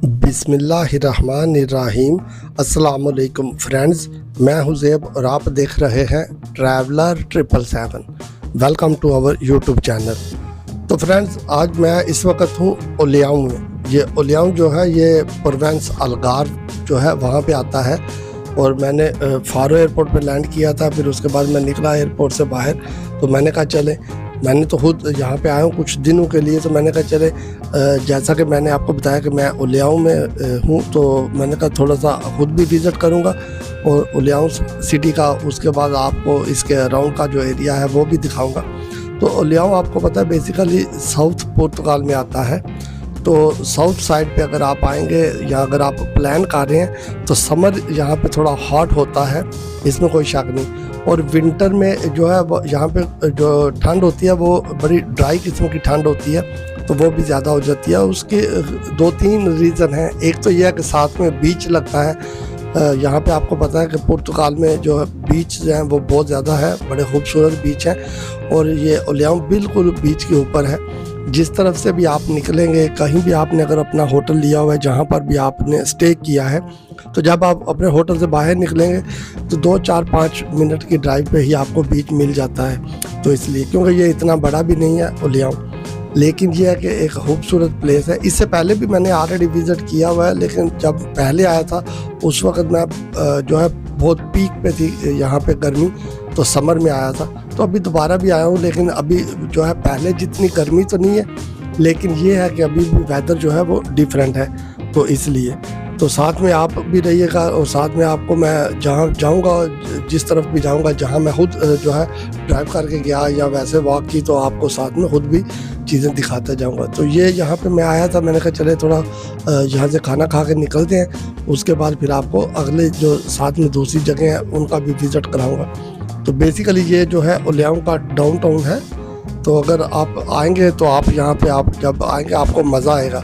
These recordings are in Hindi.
बिस्मिल्लाहिर्रहमानिर्रहीम। अस्सलामुअलैकुम फ्रेंड्स, मैं हूं ज़ेब और आप देख रहे हैं traveller 777। Welcome to our YouTube channel. तो फ्रेंड्स, आज मैं इस वक्त हूं ओलियाऊ में। ये ओलियाऊ जो है ये प्रोविंस अलगार जो है वहाँ पे आता है। और मैंने फारो एयरपोर्ट पे लैंड किया था, फिर उसके बाद मैं निकला एयरपोर्ट से बाहर। तो मैंने कहा चले, मैंने तो खुद यहाँ पे आया हूँ कुछ दिनों के लिए, तो मैंने कहा चले जैसा कि मैंने आपको बताया कि मैं ओलियाऊ में हूँ, तो मैंने कहा थोड़ा सा खुद भी विज़िट करूँगा और ओलियाऊ सिटी का, उसके बाद आपको इसके अराउंड का जो एरिया है वो भी दिखाऊँगा। तो ओलियाऊ आपको पता है बेसिकली साउथ पुर्तगाल में आता है। तो साउथ साइड पे अगर आप आएंगे या अगर आप प्लान कर रहे हैं तो समर यहाँ पे थोड़ा हॉट होता है, इसमें कोई शक नहीं। और विंटर में जो है वो यहाँ पे जो ठंड होती है वो बड़ी ड्राई किस्म की ठंड होती है, तो वो भी ज़्यादा हो जाती है। उसके दो तीन रीज़न हैं। एक तो यह है कि साथ में बीच लगता है। यहाँ पे आपको पता है कि पुर्तगाल में जो है बीच हैं वो बहुत ज़्यादा है, बड़े खूबसूरत बीच हैं। और ये ओलियाऊ बिल्कुल बीच के ऊपर है। जिस तरफ से भी आप निकलेंगे, कहीं भी आपने अगर अपना होटल लिया हुआ है, जहाँ पर भी आपने स्टे किया है, तो जब आप अपने होटल से बाहर निकलेंगे तो 2-4-5 मिनट की ड्राइव पे ही आपको बीच मिल जाता है। तो इसलिए, क्योंकि ये इतना बड़ा भी नहीं है ओलियाऊ, लेकिन ये है कि एक खूबसूरत प्लेस है। इससे पहले भी मैंने ऑलरेडी विज़िट किया हुआ है, लेकिन जब पहले आया था उस वक्त मैं जो है बहुत पीक पे थी यहाँ पे गर्मी, तो समर में आया था। तो अभी दोबारा भी आया हूँ, लेकिन अभी जो है पहले जितनी गर्मी तो नहीं है, लेकिन ये है कि अभी भी वेदर जो है वो डिफरेंट है। तो इसलिए तो साथ में आप भी रहिएगा, और साथ में आपको मैं जहाँ जाऊँगा, जिस तरफ भी जाऊँगा, जहाँ मैं खुद जो है ड्राइव करके गया या वैसे वॉक की, तो आपको साथ में खुद भी चीज़ें दिखाता जाऊँगा। तो ये यहाँ पे मैं आया था, मैंने कहा चले थोड़ा यहाँ से खाना खा के निकलते हैं, उसके बाद फिर आपको अगले जो साथ में दूसरी जगह हैं उनका भी विज़िट कराऊँगा। तो बेसिकली ये जो है ओलियाऊ का डाउनटाउन है। तो अगर आप आएंगे तो आप यहाँ पे, आप जब आएंगे आपको मज़ा आएगा।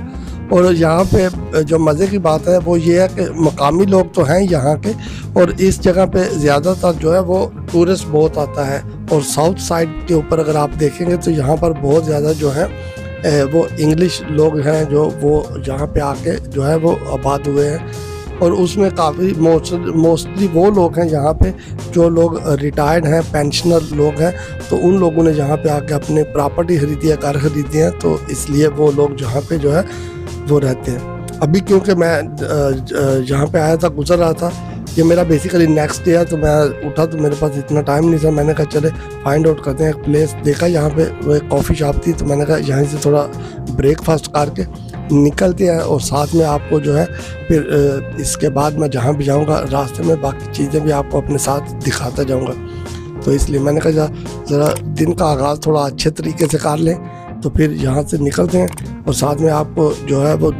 और यहाँ पे जो मज़े की बात है वो ये है कि मकामी लोग तो हैं यहाँ के, और इस जगह पे ज़्यादातर जो है वो टूरिस्ट बहुत आता है। और साउथ साइड के ऊपर अगर आप देखेंगे तो यहाँ पर बहुत ज़्यादा जो है वो इंग्लिश लोग हैं, जो वो यहाँ पे आके जो है वो आबाद हुए हैं। और उसमें काफ़ी मोस्टली वो लोग हैं यहाँ पे जो लोग रिटायर्ड हैं, पेंशनर लोग हैं। तो उन लोगों ने यहाँ पे आके अपने प्रॉपर्टी खरीदी है, कार खरीदी है, तो इसलिए वो लोग जहाँ पे जो है वो रहते हैं। अभी क्योंकि मैं यहाँ पे आया था, गुजर रहा था, ये मेरा बेसिकली नेक्स्ट डे है, तो मैं उठा तो मेरे पास इतना टाइम नहीं था। मैंने कहा चले फाइंड आउट करते हैं। एक प्लेस देखा यहाँ पे, वो एक कॉफ़ी शॉप थी, तो मैंने कहा यहाँ से थोड़ा ब्रेकफास्ट करके निकलते हैं, और साथ में आपको जो है फिर इसके बाद मैं जहाँ भी जाऊँगा रास्ते में बाकी चीज़ें भी आपको अपने साथ दिखाता जाऊँगा। तो इसलिए मैंने कहा ज़रा दिन का आगाज़ थोड़ा अच्छे तरीके से कर लें, तो फिर यहाँ से निकलते हैं। और साथ में आपको जो है वो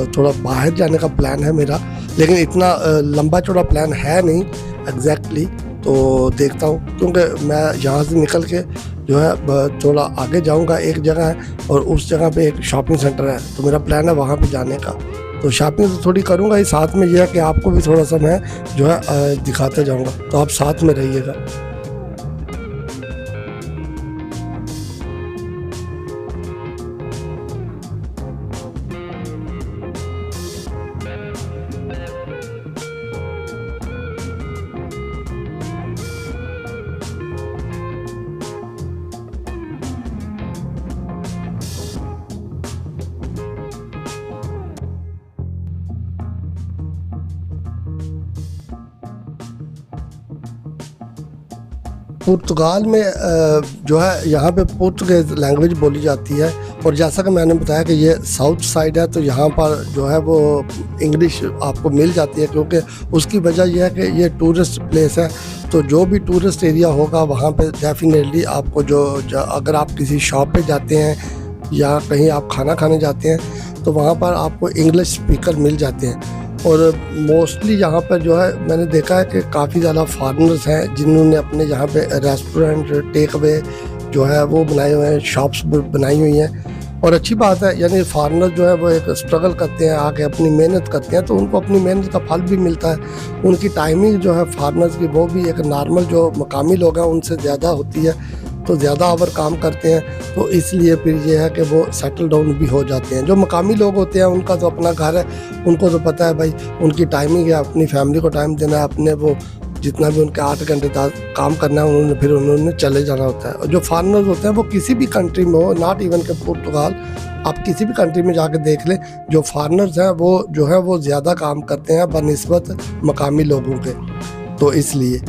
थोड़ा बाहर जाने का प्लान है मेरा, लेकिन इतना लंबा चौड़ा प्लान है नहीं एग्जैक्टली। तो देखता हूँ, क्योंकि मैं यहाँ से निकल के जो है थोड़ा आगे जाऊँगा, एक जगह है और उस जगह पे एक शॉपिंग सेंटर है, तो मेरा प्लान है वहाँ पे जाने का। तो शॉपिंग तो थोड़ी करूँगा ही, साथ में यह है कि आपको भी थोड़ा सा मैं जो है दिखाते जाऊँगा, तो आप साथ में रहिएगा। पुर्तगाल में जो है यहाँ पे पुर्तगीज लैंग्वेज बोली जाती है। और जैसा कि मैंने बताया कि ये साउथ साइड है, तो यहाँ पर जो है वो इंग्लिश आपको मिल जाती है, क्योंकि उसकी वजह यह है कि ये टूरिस्ट प्लेस है। तो जो भी टूरिस्ट एरिया होगा वहाँ पे डेफिनेटली आपको जो अगर आप किसी शॉप पे जाते हैं या कहीं आप खाना खाने जाते हैं, तो वहाँ पर आपको इंग्लिश स्पीकर मिल जाते हैं। और मोस्टली यहाँ पर जो है मैंने देखा है कि काफ़ी ज़्यादा फॉरेनर्स हैं जिन्होंने अपने यहाँ पे रेस्टोरेंट, टेक अवे जो है वो बनाए हुए हैं, शॉप्स बनाई हुई हैं। और अच्छी बात है, यानी फॉरेनर जो है वो एक स्ट्रगल करते हैं, आके अपनी मेहनत करते हैं, तो उनको अपनी मेहनत का फल भी मिलता है। उनकी टाइमिंग जो है फॉरेनर्स की वो भी एक नॉर्मल जो मकामी लोग हैं उनसे ज़्यादा होती है। तो ज़्यादा आवर काम करते हैं, तो इसलिए फिर ये है कि वो सेटल डाउन भी हो जाते हैं। जो मकामी लोग होते हैं उनका तो अपना घर है, उनको तो पता है भाई उनकी टाइमिंग है, अपनी फैमिली को टाइम देना है, अपने वो जितना भी उनके 8 घंटे काम करना है उन्होंने चले जाना होता है। और जो फॉरेनर्स होते हैं वो किसी भी कंट्री में हो, नॉट इवन के पुर्तगाल, आप किसी भी कंट्री में जाके देख लें, जो फॉरेनर्स हैं वो जो है वो ज़्यादा काम करते हैं बनिस्बत मकामी लोगों के। तो इसलिए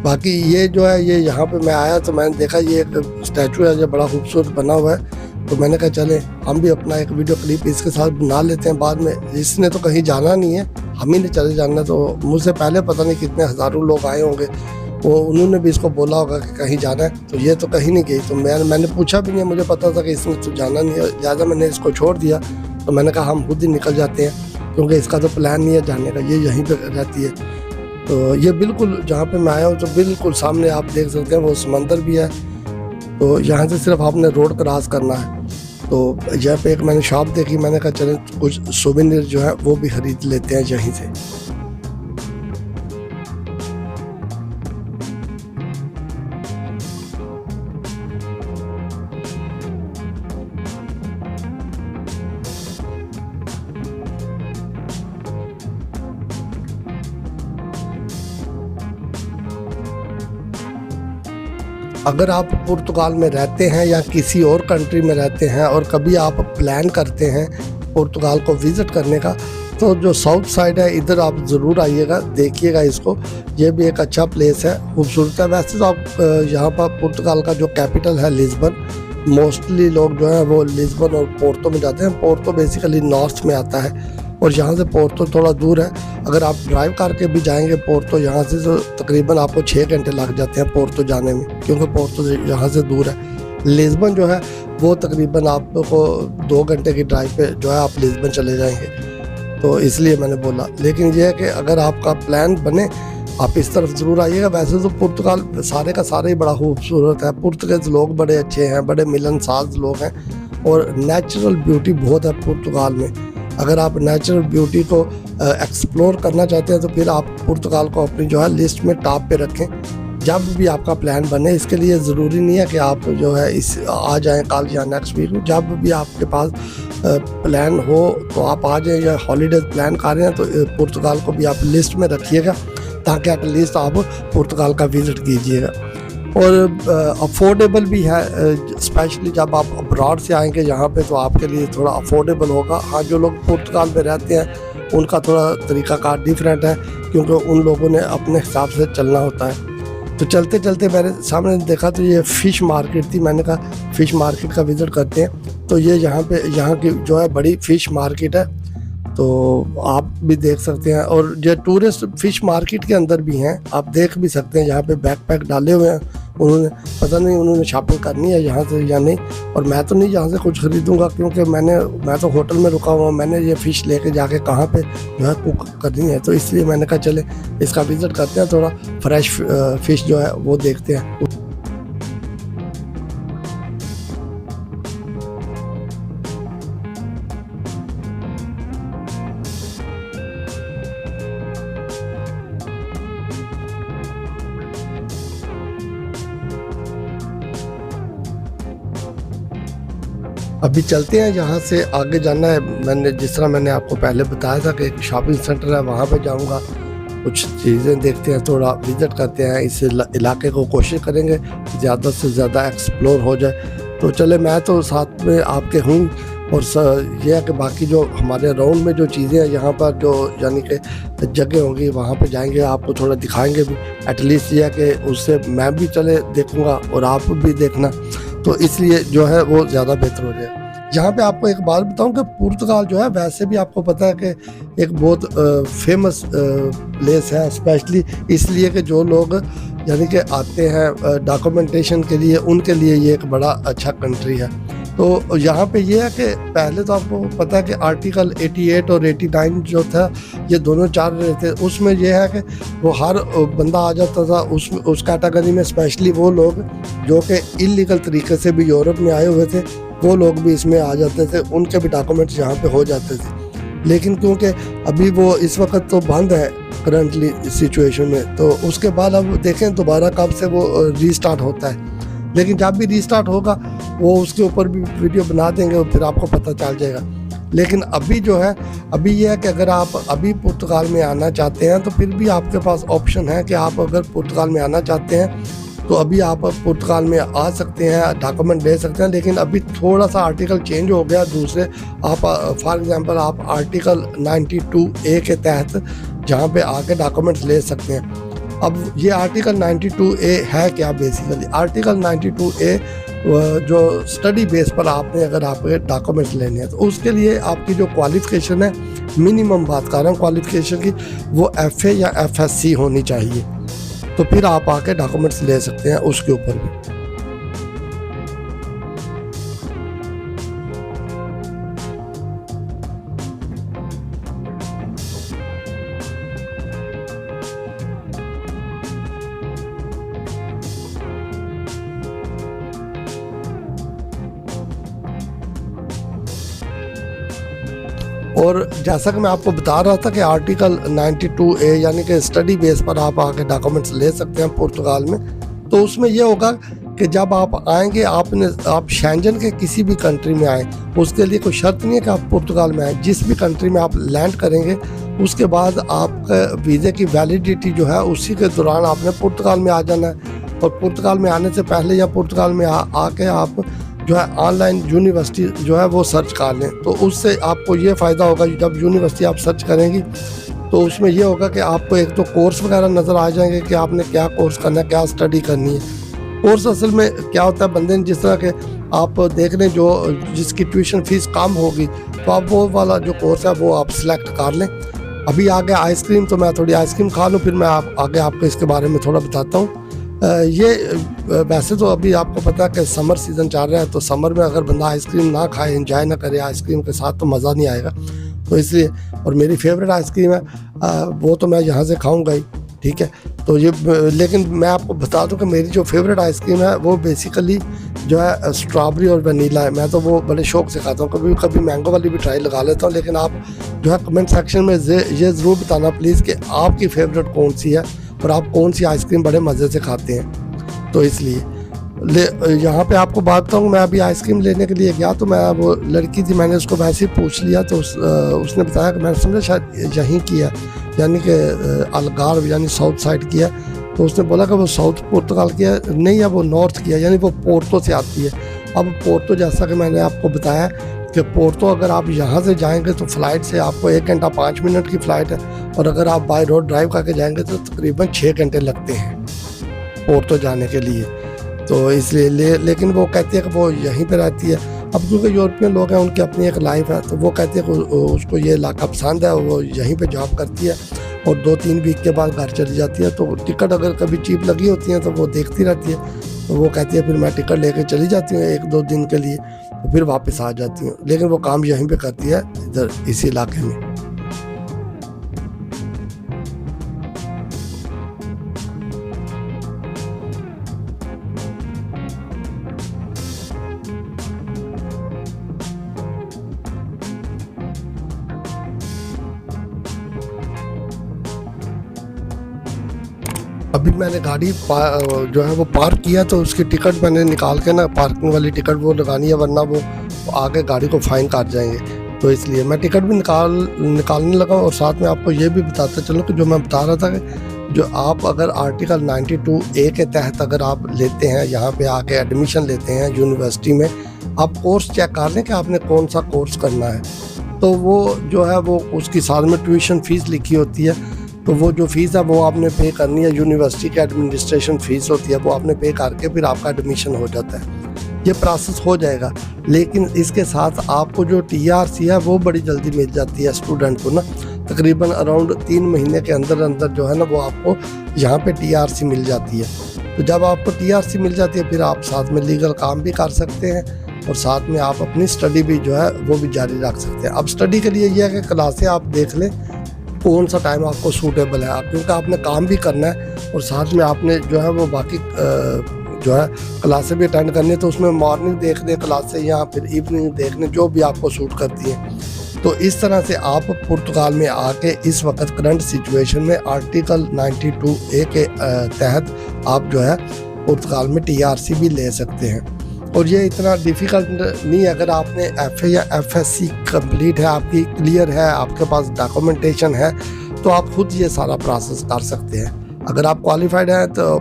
बाकी ये जो है ये यहाँ पे मैं आया तो मैंने देखा ये एक स्टैचू है जो बड़ा खूबसूरत बना हुआ है, तो मैंने कहा चले हम भी अपना एक वीडियो क्लिप इसके साथ बना लेते हैं। बाद में इसने तो कहीं जाना नहीं है, हम ही ने चले जाना, तो मुझसे पहले पता नहीं कितने हज़ारों लोग आए होंगे, वो उन्होंने भी इसको बोला होगा कि कहीं जाना है, तो ये तो कहीं नहीं गई। तो मैंने पूछा भी नहीं, मुझे पता था कि इसने तो जाना नहीं है, ज़्यादा मैंने इसको छोड़ दिया। तो मैंने कहा हम खुद ही निकल जाते हैं क्योंकि इसका तो प्लान नहीं है जाने का, ये यहीं पर रहती है। तो ये बिल्कुल जहाँ पे मैं आया हूँ तो बिल्कुल सामने आप देख सकते हैं वो समंदर भी है, तो यहाँ से सिर्फ आपने रोड क्रॉस करना है। तो यहाँ पे एक मैंने शॉप देखी, मैंने कहा चलें कुछ सोवेनिर जो है वो भी ख़रीद लेते हैं यहीं से। अगर आप पुर्तगाल में रहते हैं या किसी और कंट्री में रहते हैं और कभी आप प्लान करते हैं पुर्तगाल को विज़िट करने का, तो जो साउथ साइड है इधर आप ज़रूर आइएगा, देखिएगा इसको, ये भी एक अच्छा प्लेस है, खूबसूरत है। वैसे तो आप यहाँ पर पुर्तगाल का जो कैपिटल है लिस्बन, मोस्टली लोग जो है वो लिस्बन और पोर्तो में जाते हैं। पोर्तो बेसिकली नॉर्थ में आता है और यहाँ से पोर्तो थोड़ा दूर है। अगर आप ड्राइव करके भी जाएंगे पोर्तो यहाँ से, तो तकरीबन आपको 6 घंटे लग जाते हैं पोर्तो जाने में, क्योंकि पोर्तो यहाँ से दूर है। लिस्बन जो है वो तकरीबन आपको 2 घंटे की ड्राइव पे जो है आप लिस्बन चले जाएंगे, तो इसलिए मैंने बोला। लेकिन यह है कि अगर आपका प्लान बने आप इस तरफ ज़रूर आइएगा। वैसे तो पुर्तगाल सारे का सारा ही बड़ा खूबसूरत है, पुर्तगाल लोग बड़े अच्छे हैं, बड़े मिलनसाज लोग हैं और नेचुरल ब्यूटी बहुत है पुर्तगाल में। अगर आप नेचुरल ब्यूटी को एक्सप्लोर करना चाहते हैं तो फिर आप पुर्तगाल को अपनी जो है लिस्ट में टॉप पे रखें जब भी आपका प्लान बने। इसके लिए ज़रूरी नहीं है कि आप जो है इस आ जाएं कल या नेक्स्ट वीक, जब भी आपके पास प्लान हो तो आप आ जाएं, या हॉलीडेज प्लान कर रहे हैं तो पुर्तगाल को भी आप लिस्ट में रखिएगा ताकि एटलीस्ट आप पुर्तगाल का विज़िट कीजिएगा। और अफोर्डेबल भी है, स्पेशली जब आप अब्रॉड से आएंगे यहाँ पे तो आपके लिए थोड़ा अफोर्डेबल होगा। हाँ, जो लोग पुर्तगाल में रहते हैं उनका थोड़ा तरीक़ाकार डिफरेंट है, क्योंकि उन लोगों ने अपने हिसाब से चलना होता है। तो चलते चलते मेरे सामने देखा तो ये फ़िश मार्केट थी, मैंने कहा फ़िश मार्केट का विज़िट करते हैं। तो ये यहाँ की जो है बड़ी फ़िश मार्केट है, तो आप भी देख सकते हैं। और जो टूरिस्ट फ़िश मार्केट के अंदर भी हैं, आप देख भी सकते हैं, यहाँ पे बैकपैक डाले हुए हैं उन्होंने, पता नहीं उन्होंने शॉपिंग करनी है यहाँ से या नहीं। और मैं तो नहीं यहाँ से कुछ ख़रीदूँगा, क्योंकि मैं तो होटल में रुका हुआ हूँ, मैंने ये फ़िश लेके जाके कहाँ पे जो है कुक करनी है, तो इसलिए मैंने कहा चले इसका विज़िट करते हैं, थोड़ा फ्रेश फ़िश जो है वो देखते हैं। अभी चलते हैं, यहाँ से आगे जाना है। जिस तरह मैंने आपको पहले बताया था कि एक शॉपिंग सेंटर है, वहाँ पे जाऊँगा, कुछ चीज़ें देखते हैं, थोड़ा विज़िट करते हैं, इस इलाके को कोशिश करेंगे ज़्यादा से ज़्यादा एक्सप्लोर हो जाए। तो चले, मैं तो साथ में आपके हूँ। और यह है कि बाकी जो हमारे राउंड में जो चीज़ें हैं यहाँ पर, जो यानी कि जगह होंगी, वहाँ पे जाएंगे, आपको थोड़ा दिखाएंगे भी। एटलीस्ट यह है कि उससे मैं भी चले देखूँगा और आप भी देखना, तो इसलिए जो है वो ज़्यादा बेहतर हो जाए। यहाँ पे आपको एक बात बताऊँ कि पुर्तगाल जो है वैसे भी आपको पता है कि एक बहुत फेमस प्लेस है, स्पेशली इसलिए कि जो लोग यानी कि आते हैं डॉक्यूमेंटेशन के लिए, उनके लिए ये एक बड़ा अच्छा कंट्री है। तो यहाँ पे ये है कि पहले तो आपको पता है कि आर्टिकल 88 और 89 जो था ये दोनों चल रहे थे, उसमें यह है कि वो हर बंदा आ जाता था उस कैटेगरी में, स्पेशली वो लोग जो कि इलीगल तरीके से भी यूरोप में आए हुए थे, वो लोग भी इसमें आ जाते थे, उनके भी डॉक्यूमेंट्स यहाँ पे हो जाते थे। लेकिन क्योंकि अभी वो इस वक्त तो बंद है करंटली सिचुएशन में, तो उसके बाद अब देखें दोबारा कब से वो रीस्टार्ट होता है। लेकिन जब भी रीस्टार्ट होगा वो उसके ऊपर भी वीडियो बना देंगे और फिर आपको पता चल जाएगा। लेकिन अभी जो है, अभी ये है कि अगर आप अभी पुर्तगाल में आना चाहते हैं तो फिर भी आपके पास ऑप्शन है कि आप अगर पुर्तगाल में आना चाहते हैं तो अभी आप पुर्तगाल में आ सकते हैं, डॉक्यूमेंट ले सकते हैं। लेकिन अभी थोड़ा सा आर्टिकल चेंज हो गया दूसरे, आप फॉर एग्जांपल आप आर्टिकल 92A के तहत जहाँ पे आके डॉक्यूमेंट्स ले सकते हैं। अब ये आर्टिकल 92A है क्या? बेसिकली आर्टिकल 92A जो स्टडी बेस पर आपने अगर आपके डॉक्यूमेंट्स लेने हैं तो उसके लिए आपकी जो क्वालिफ़िकेशन है, मिनिमम बात कर रहा हूँ क्वालिफ़िकेशन की, वो FA या FSC होनी चाहिए। तो फिर आप आके डॉक्यूमेंट्स ले सकते हैं उसके ऊपर भी। और जैसा कि मैं आपको बता रहा था कि आर्टिकल 92A यानी कि स्टडी बेस पर आप आके डॉक्यूमेंट्स ले सकते हैं पुर्तगाल में। तो उसमें यह होगा कि जब आप आएंगे, आप शेंजन के किसी भी कंट्री में आएँ, उसके लिए कोई शर्त नहीं है कि आप पुर्तगाल में आएँ। जिस भी कंट्री में आप लैंड करेंगे उसके बाद आपका वीज़े की वैलिडिटी जो है उसी के दौरान आपने पुर्तगाल में आ जाना है। और पुर्तगाल में आने से पहले या पुर्तगाल में आके आप जो है ऑनलाइन यूनिवर्सिटी जो है वो सर्च कर लें। तो उससे आपको ये फ़ायदा होगा, जब यूनिवर्सिटी आप सर्च करेंगी तो उसमें ये होगा कि आपको एक तो कोर्स वगैरह नज़र आ जाएंगे कि आपने क्या कोर्स करना है, क्या स्टडी करनी है। कोर्स असल में क्या होता है, बंदे ने जिस तरह के आप देख लें जो जिसकी ट्यूशन फ़ीस कम होगी तो आप वो वाला जो कोर्स है वो आप सिलेक्ट कर लें। अभी आगे आइसक्रीम, तो मैं थोड़ी आइसक्रीम खा लूँ, फिर मैं आगे आपको इसके बारे में थोड़ा बताता हूँ। ये वैसे तो अभी आपको पता है कि समर सीज़न चल रहा है, तो समर में अगर बंदा आइसक्रीम ना खाए, एंजॉय ना करे आइसक्रीम के साथ, तो मज़ा नहीं आएगा। तो इसलिए, और मेरी फेवरेट आइसक्रीम है वो तो मैं यहाँ से खाऊंगा ही, ठीक है। तो ये, लेकिन मैं आपको बता दूं कि मेरी जो फेवरेट आइसक्रीम है वो बेसिकली जो है स्ट्रॉबेरी और वनीला है। मैं तो वो बड़े शौक से खाता हूँ, कभी कभी मैंगो वाली भी ट्राई लगा लेता हूँ। लेकिन आप जो है कमेंट सेक्शन में ये ज़रूर बताना प्लीज़ कि आपकी फेवरेट कौन सी है और आप कौन सी आइसक्रीम बड़े मज़े से खाते हैं। तो इसलिए यहाँ पे आपको बात बताऊँ, मैं अभी आइसक्रीम लेने के लिए गया तो मैं, वो लड़की थी, मैंने उसको वैसे ही पूछ लिया तो उसने बताया कि मैंने समझा शायद यहीं की है, यानी कि अलगार्व यानी साउथ साइड की है। तो उसने बोला कि वो साउथ पुर्तगाल की है, नहीं है वो नॉर्थ की है, यानी वो पोर्तो से आती है। अब पोर्तो, जैसा कि मैंने आपको बताया कि पोर्तो अगर आप यहाँ से जाएंगे तो फ़्लाइट से आपको 1 घंटा 5 मिनट की फ़्लाइट है, और अगर आप बाय रोड ड्राइव करके जाएंगे तो तकरीबन 6 घंटे लगते हैं पोर्तो जाने के लिए। तो इसलिए लेकिन वो कहती है कि वो यहीं पे रहती है। अब क्योंकि यूरोपियन लोग हैं, उनकी अपनी एक लाइफ है, तो वो कहती है कि उसको ये इलाका पसंद है, वो यहीं पे जॉब करती है और 2-3 वीक के बाद घर चली जाती है। तो टिकट अगर कभी चीप लगी होती है तो वो देखती रहती है। तो वो कहती है फिर मैं टिकट लेके चली जाती हूँ 1-2 दिन के लिए, तो फिर वापस आ जाती हूँ। लेकिन वो काम यहीं पर करती है, इधर इसी इलाके में। अभी मैंने गाड़ी जो है वो पार्क किया, तो उसकी टिकट मैंने निकाल के ना, पार्किंग वाली टिकट वो लगानी है, वरना वो आगे गाड़ी को फाइन काट जाएंगे। तो इसलिए मैं टिकट भी निकालने लगा। और साथ में आपको ये भी बताता चलो कि जो मैं बता रहा था कि जो आप अगर आर्टिकल 92A के तहत अगर आप लेते हैं, यहाँ पे आके एडमिशन लेते हैं यूनिवर्सिटी में, आप कोर्स चेक कर लें कि आपने कौन सा कोर्स करना है। तो वो जो है वो उसकी साथ में ट्यूशन फ़ीस लिखी होती है, तो वो जो फ़ीस है वो आपने पे करनी है। यूनिवर्सिटी की एडमिनिस्ट्रेशन फ़ीस होती है, वो आपने पे करके फिर आपका एडमिशन हो जाता है। ये प्रोसेस हो जाएगा। लेकिन इसके साथ आपको जो TRC है वो बड़ी जल्दी मिल जाती है स्टूडेंट को ना, तकरीबन अराउंड 3 महीने के अंदर जो है ना वो आपको यहाँ पे TRC मिल जाती है। तो जब आपको TRC मिल जाती है फिर आप साथ में लीगल काम भी कर सकते हैं और साथ में आप अपनी स्टडी भी जो है वो भी जारी रख सकते हैं। अब स्टडी के लिए ये है कि क्लासें आप देख लें कौन सा टाइम आपको सूटेबल है, क्योंकि आपने काम भी करना है और साथ में आपने जो है वो बाकी जो है क्लासें भी अटेंड करनी है। तो उसमें मॉर्निंग देख लें क्लासें या फिर इवनिंग देख लें, जो भी आपको सूट करती है। तो इस तरह से आप पुर्तगाल में आके इस वक्त करंट सिचुएशन में आर्टिकल 92A के तहत आप जो है पुर्तगाल में TRC भी ले सकते हैं। और ये इतना डिफ़िकल्ट नहीं है। अगर आपने FA या FSC कंप्लीट है, आपकी क्लियर है, आपके पास डॉक्यूमेंटेशन है, तो आप खुद ये सारा प्रोसेस कर सकते हैं। अगर आप क्वालिफाइड हैं तो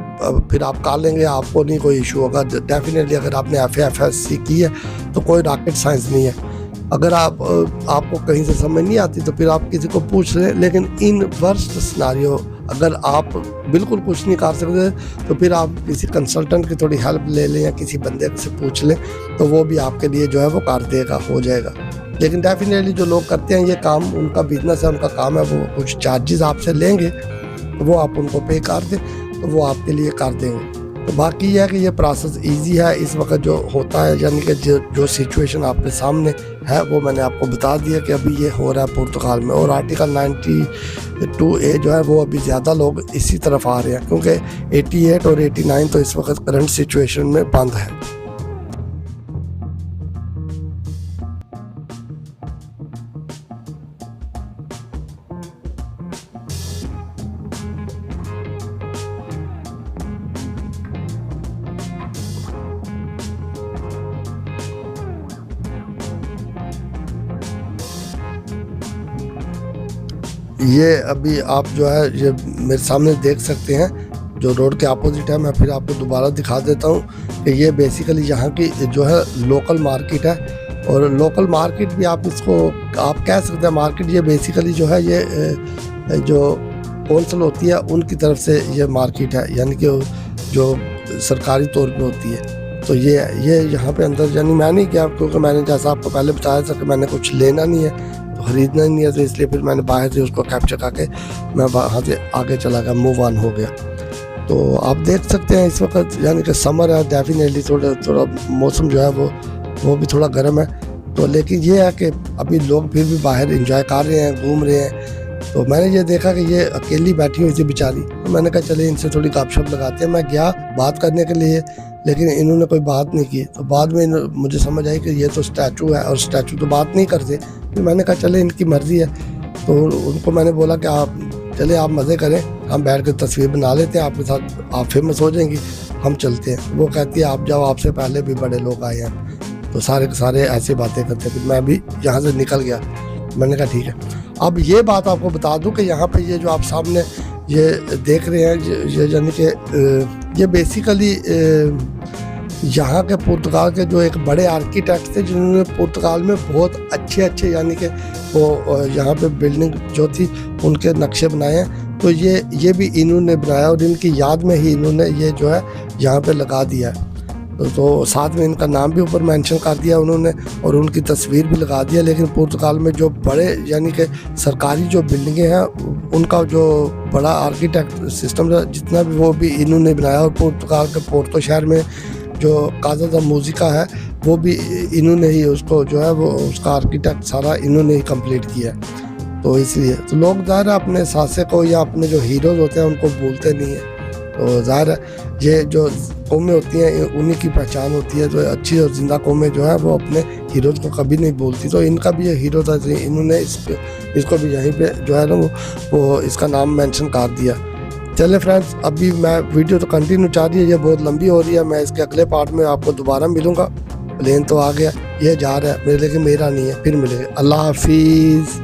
फिर आप कर लेंगे, आपको नहीं कोई इशू होगा। डेफिनेटली अगर आपने FA FSC की है तो कोई रॉकेट साइंस नहीं है। अगर आपको कहीं से समझ नहीं आती तो फिर आप किसी को पूछ लें, लेकिन इन वर्स्ट सिनेरियो अगर आप बिल्कुल कुछ नहीं कर सकते तो फिर आप किसी कंसल्टेंट की थोड़ी हेल्प ले लें या किसी बंदे से पूछ लें, तो वो भी आपके लिए जो है वो कर देगा, हो जाएगा। लेकिन डेफिनेटली जो लोग करते हैं ये काम, उनका बिजनेस है, उनका काम है, वो कुछ चार्जेस आपसे लेंगे, तो वो आप उनको पे कर दें तो वो आपके लिए कर देंगे। तो बाकी ये है कि ये प्रोसेस इजी है इस वक्त जो होता है, यानी कि जो सिचुएशन आपके सामने है वो मैंने आपको बता दिया कि अभी ये हो रहा है पुर्तगाल में। और आर्टिकल 92A जो है वो अभी ज़्यादा लोग इसी तरफ आ रहे हैं, क्योंकि 88 और 89 तो इस वक्त करंट सिचुएशन में बंद है। ये अभी आप जो है ये मेरे सामने देख सकते हैं, जो रोड के अपोजिट है। मैं फिर आपको दोबारा दिखा देता हूँ कि ये बेसिकली यहाँ की जो है लोकल मार्केट है। और लोकल मार्केट भी आप इसको आप कह सकते हैं मार्केट। ये बेसिकली जो है ये जो कौंसिल होती है उनकी तरफ से ये मार्केट है, यानी कि जो सरकारी तौर पे होती है। तो ये यहाँ पे अंदर यानी मैं नहीं किया, क्योंकि मैंने जैसा आपको पहले बताया था कि मैंने कुछ लेना नहीं है, खरीदना नहीं है, तो इसलिए फिर मैंने बाहर से उसको कैप्चर करके मैं वहाँ से आगे चला गया, मूव ऑन हो गया। तो आप देख सकते हैं इस वक्त यानी कि समर है, डेफिनेटली थोड़ा मौसम जो है वो भी थोड़ा गर्म है। तो लेकिन ये है कि अभी लोग फिर भी बाहर एंजॉय कर रहे हैं, घूम रहे हैं। तो मैंने ये देखा कि ये अकेली बैठी हुई थी बेचारी, तो मैंने कहा चले इनसे थोड़ी गपशप लगाते हैं। मैं गया बात करने के लिए, लेकिन इन्होंने कोई बात नहीं की। तो बाद में मुझे समझ आई कि ये तो स्टैचू है और स्टैचू तो बात नहीं करते। फिर मैंने कहा चले इनकी मर्ज़ी है। तो उनको मैंने बोला कि आप चले, आप मज़े करें, हम बैठ कर तस्वीर बना लेते हैं आपके साथ, आप फेमस हो जाएंगी, हम चलते हैं। वो कहती है आप जाओ, आपसे पहले भी बड़े लोग आए हैं। तो सारे के सारे ऐसी बातें करते। फिर मैं भी यहाँ से निकल गया। मैंने कहा ठीक है। अब ये बात आपको बता दूं कि यहाँ पे ये जो आप सामने ये देख रहे हैं, ये यानी कि ये बेसिकली यहाँ के पुर्तगाल के जो एक बड़े आर्किटेक्ट थे, जिन्होंने पुर्तगाल में बहुत अच्छे यानी कि वो यहाँ पे बिल्डिंग जो थी उनके नक्शे बनाए हैं। तो ये भी इन्होंने बनाया और इनकी याद में ही इन्होंने ये जो है यहाँ पे लगा दिया है। तो साथ में इनका नाम भी ऊपर मेंशन कर दिया उन्होंने और उनकी तस्वीर भी लगा दिया। लेकिन पुर्तगाल में जो बड़े यानी कि सरकारी जो बिल्डिंगें हैं, उनका जो बड़ा आर्किटेक्ट सिस्टम जितना भी, वो भी इन्होंने बनाया। और पुर्तगाल के पोर्तो शहर में जो काजा दा मूजिका है, वो भी इन्होंने ही उसको जो है वो उसका आर्किटेक्ट सारा इन्होंने ही कंप्लीट किया है। तो इसलिए तो लोग ज़ाहिर है अपने सासे को या अपने जो हीरोज़ होते हैं उनको भूलते नहीं हैं। तो ज़ाहिर है ये जो कौमें होती हैं उन्हीं की पहचान होती है। जो अच्छी और ज़िंदा कौमें जो है वो अपने हीरोज़ को कभी नहीं भूलती। तो इनका भी ये हीरो था, इन्होंने इसको भी यहीं पे जो है ना वो इसका नाम मेंशन कर दिया। चले फ्रेंड्स, अभी मैं वीडियो तो कंटिन्यू चाह रही है, ये बहुत लंबी हो रही है। मैं इसके अगले पार्ट में आपको दोबारा मिलूँगा। प्लेन तो आ गया, ये जा रहा है, लेकिन मेरा नहीं है। फिर मिलेंगे। अल्लाह हाफिज़।